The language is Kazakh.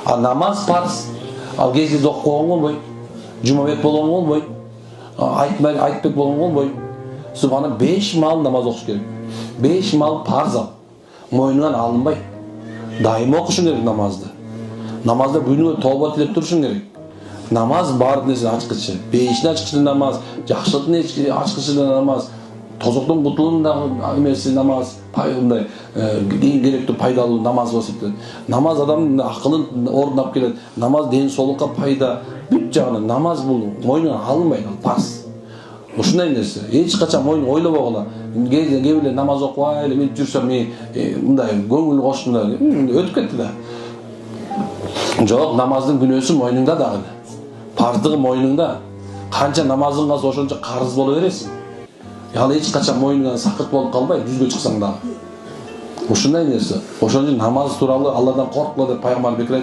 Al namaz farz. Al кезде оқып қойған болбой. Жұмабек болған болбой. Айтбек болған болбой. Субхана 5 мал намаз оқыш керек. 5 мал парз ал. Мойныңнан алынбай. Дайым оқышың керек намазды. Намазда бүгінгі тауба тілеп тұрышың керек. Намаз бар нәрсе ашқышы. Бейшін ашқышы намаз, жақшылықтың ашқышы намаз, тозықтың бұтылындағы емесі намаз, пайымдай ең керекті пайдалы намаз болсыпты. Намаз адамның ақылын орындап келеді. Намаз ден солыққа пайда. Бүт жағынан намаз бұл мойныңнан алынбайды, парыз. Ушундай нерсе. Ешқашан мойын ойлап оғыла. Кейбіреулер намаз оқып, мен жүрсем, мындай көңіл қошымда өтіп кетті да. Жоқ, намаздың күнөөсү мойныңда дагы. Парыздығы мойныңда. Қанша намазың қалса ошончо қарыз бола бересің. Ал ешқашан мойныңдан сақыт болып қалбай, жүзге шықсаң дағы. Ушундай нерсе. Ошон үчүн намаз туралы Алладан корккула деп пайгамбар бекер